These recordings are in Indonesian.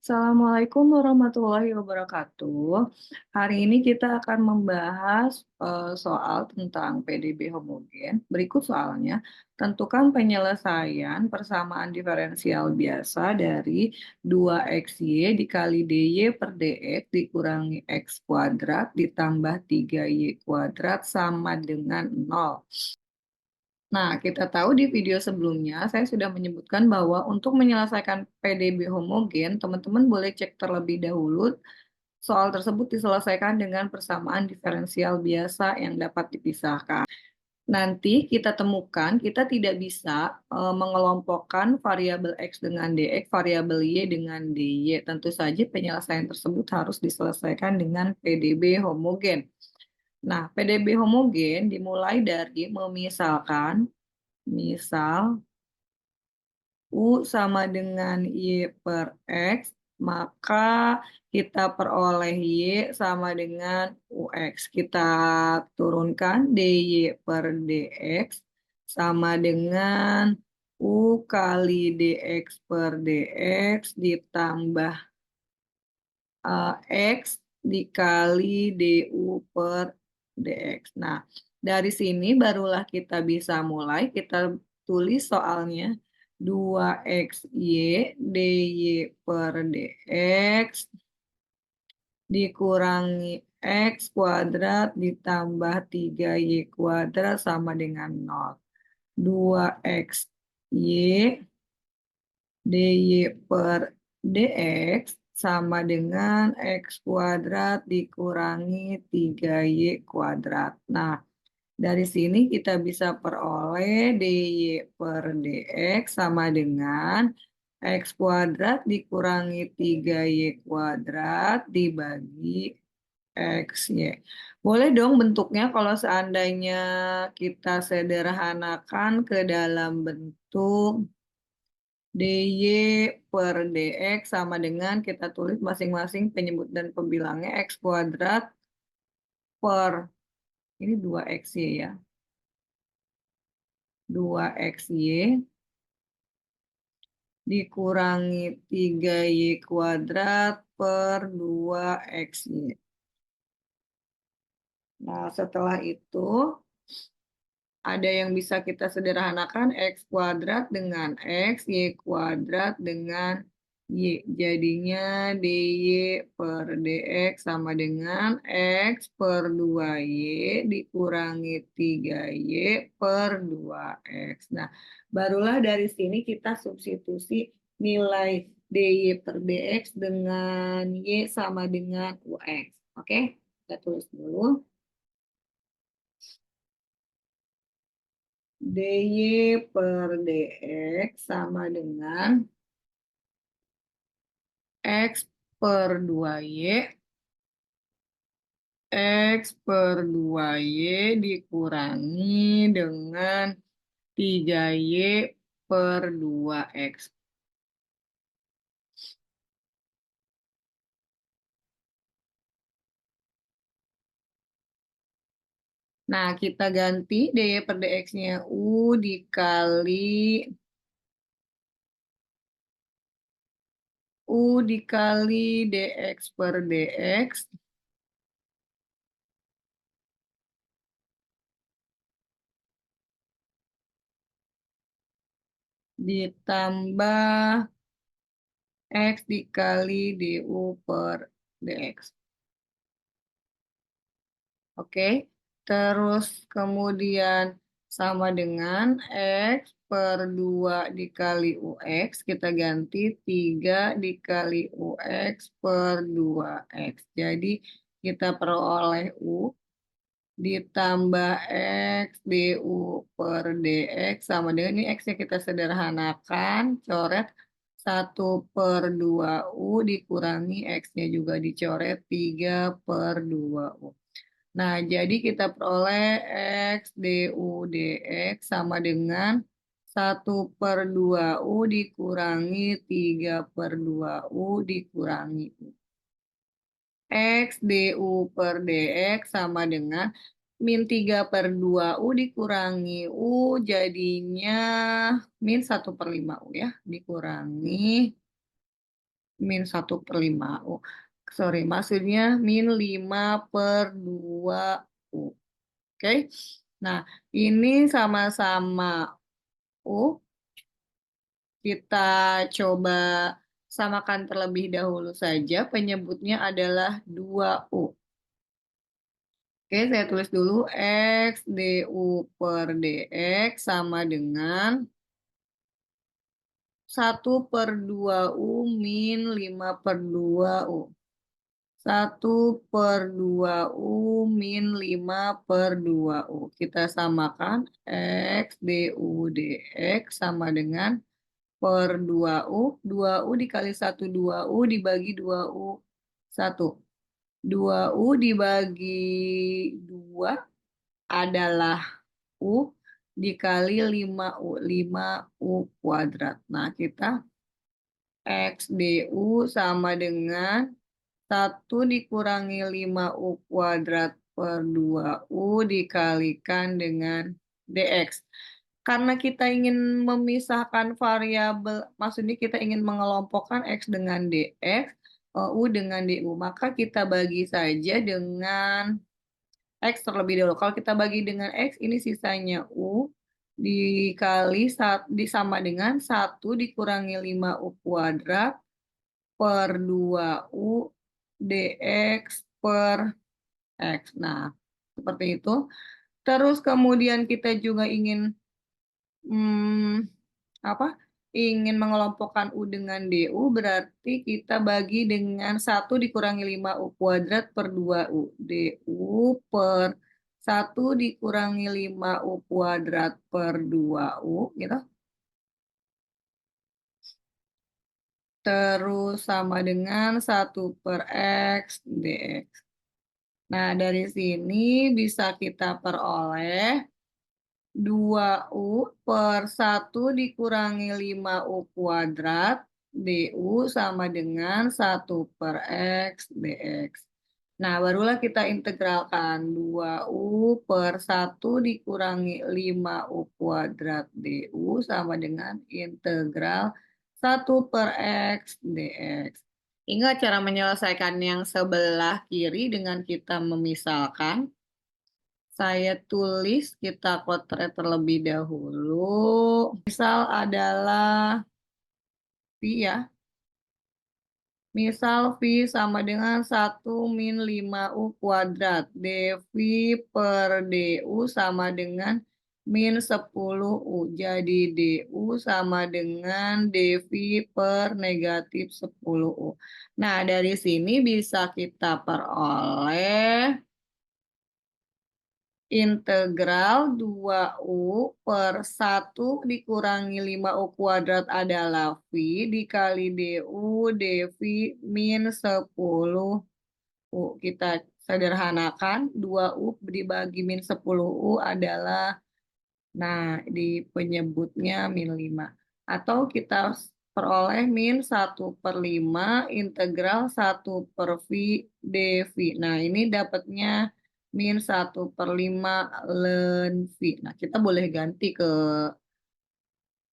Assalamualaikum warahmatullahi wabarakatuh. Hari ini kita akan membahas soal tentang PDB homogen. Berikut soalnya, tentukan penyelesaian persamaan diferensial biasa dari 2xy dikali dy per dx dikurangi x kuadrat ditambah 3y kuadrat sama dengan 0. Nah, kita tahu di video sebelumnya saya sudah menyebutkan bahwa untuk menyelesaikan PDB homogen, teman-teman boleh cek terlebih dahulu soal tersebut diselesaikan dengan persamaan diferensial biasa yang dapat dipisahkan. Nanti kita temukan kita tidak bisa mengelompokkan variabel x dengan dx, variabel y dengan dy. Tentu saja penyelesaian tersebut harus diselesaikan dengan PDB homogen. Nah, PDB homogen dimulai dari memisalkan misal U sama dengan Y per X, maka kita peroleh Y sama dengan UX. Kita turunkan DY per DX sama dengan U kali DX per DX ditambah X dikali DU per DX. Nah, dari sini barulah kita bisa mulai, kita tulis soalnya 2xy dy per dx dikurangi x kuadrat ditambah 3y kuadrat sama dengan 0. 2xy dy per dx sama dengan x kuadrat dikurangi 3y kuadrat. Nah, dari sini kita bisa peroleh dy per dx sama dengan x kuadrat dikurangi 3y kuadrat dibagi xy. Boleh dong bentuknya kalau seandainya kita sederhanakan ke dalam bentuk dy per dx sama dengan kita tulis masing-masing penyebut dan pembilangnya x kuadrat per, ini 2xy ya, 2xy dikurangi 3y kuadrat per 2xy. Nah, setelah itu ada yang bisa kita sederhanakan x kuadrat dengan x, y kuadrat dengan y. Jadinya dy per dx sama dengan x per 2y dikurangi 3y per 2x. Nah, barulah dari sini kita substitusi nilai dy per dx dengan y sama dengan ux. Oke, kita tulis dulu. dy per dx sama dengan x per 2y, x per 2y dikurangi dengan 3y per 2x. Nah, kita ganti dy per dx-nya U dikali dx per dx ditambah x dikali du per dx. Oke, terus kemudian sama dengan x per 2 dikali ux, kita ganti 3 dikali ux per 2x. Jadi kita peroleh u ditambah x du per dx sama dengan ini x-nya kita sederhanakan, coret 1 per 2u dikurangi x-nya juga dicoret 3 per 2u. Nah, jadi kita peroleh x du dx sama dengan 1 per 2u dikurangi 3 per 2u dikurangi u. X du per dx sama dengan min 3 per 2u dikurangi u jadinya min 1 per 5u ya. Dikurangi min 1/5 U. Sorry, maksudnya min 5/2 U. Oke. Nah, ini sama-sama U. Kita coba samakan terlebih dahulu saja. Penyebutnya adalah 2U. Oke, saya tulis dulu X DU per DX sama dengan 1/2U min 5/2U. 1/2U min 5/2U. Kita samakan X DU DX sama dengan per 2U. 2U dikali 1, 2U dibagi 2U. 1. 2U dibagi 2 adalah U dikali 5U. 5U kuadrat. Nah, kita X DU sama dengan 1 dikurangi 5U kuadrat per 2U dikalikan dengan DX. Karena kita ingin memisahkan variabel, maksudnya kita ingin mengelompokkan X dengan DX, U dengan DU, maka kita bagi saja dengan X terlebih dahulu. Kalau kita bagi dengan X, ini sisanya U dikali sama dengan 1 dikurangi 5U kuadrat per 2U dx per X. Nah, seperti itu. Terus kemudian kita juga ingin hmm, apa? Ingin mengelompokkan U dengan DU, berarti kita bagi dengan 1 dikurangi 5U kuadrat per 2U. DU per 1 dikurangi 5U kuadrat per 2U, gitu. Terus sama dengan 1 per X dx. Nah, dari sini bisa kita peroleh 2U per 1 dikurangi 5U kuadrat DU sama dengan 1 per X dx. Nah, barulah kita integralkan 2U per 1 dikurangi 5U kuadrat DU sama dengan integral 1 per X dx. Ingat cara menyelesaikan yang sebelah kiri dengan kita memisalkan. Saya tulis, kita potret terlebih dahulu. Misal adalah V ya. Misal V sama dengan 1 min 5U kuadrat. dV per DU sama dengan min 10U. Jadi DU sama dengan dV per negatif 10U. Nah, dari sini bisa kita peroleh integral 2U per 1 dikurangi 5U kuadrat adalah V dikali DU dV min 10U. Kita sederhanakan 2U dibagi min 10U adalah, nah, di penyebutnya min 5. Atau kita peroleh min 1/5 integral 1 per V dV. Nah, ini dapatnya min 1/5 ln V. Nah, kita boleh ganti ke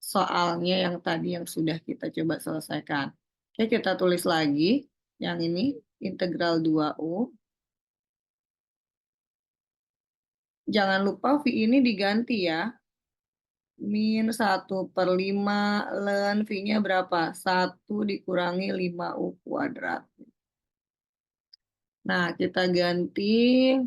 soalnya yang tadi yang sudah kita coba selesaikan. Oke, kita tulis lagi yang ini, integral 2U. Jangan lupa V ini diganti ya. Min 1/5 ln V-nya berapa? 1 dikurangi 5U kuadrat. Nah, kita ganti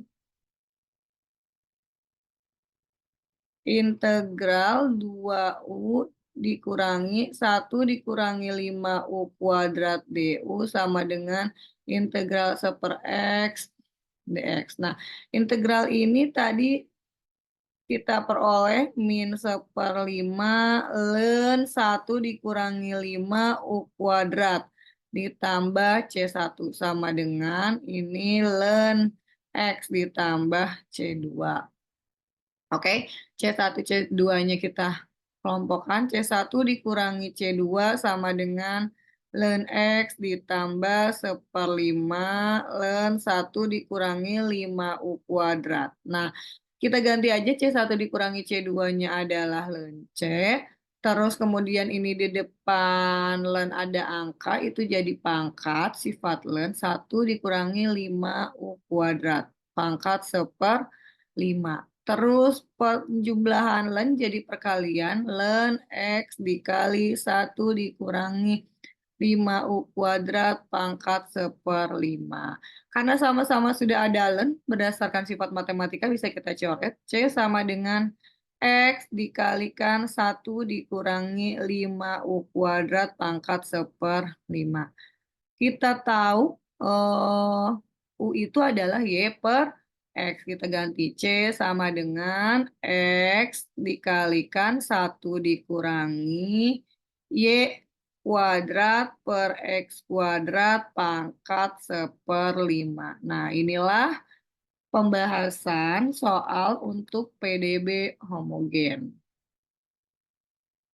integral 2U dikurangi 1 dikurangi 5U kuadrat DU sama dengan integral 1/X dx. Nah, integral ini tadi kita peroleh min 1/5 ln 1 dikurangi 5U kuadrat ditambah C1 sama dengan ini ln X ditambah C2. Oke, C1, C2-nya kita kelompokkan. C1 dikurangi C2 sama dengan ln X ditambah 1/5 ln 1 dikurangi 5U kuadrat. Nah, kita ganti aja C1 dikurangi C2-nya adalah ln C. Terus kemudian ini di depan len ada angka, itu jadi pangkat sifat len 1 dikurangi 5 U kuadrat. Pangkat 1/5. Terus penjumlahan len jadi perkalian len X dikali 1 dikurangi 5 U kuadrat pangkat 1/5. Karena sama-sama sudah ada len, berdasarkan sifat matematika bisa kita coret. C sama dengan X dikalikan 1 dikurangi 5 U kuadrat pangkat 1/5. Kita tahu U itu adalah Y per X. Kita ganti C sama dengan X dikalikan 1 dikurangi Y kuadrat per X kuadrat pangkat 1/5. Nah, inilah pembahasan soal untuk PDB homogen.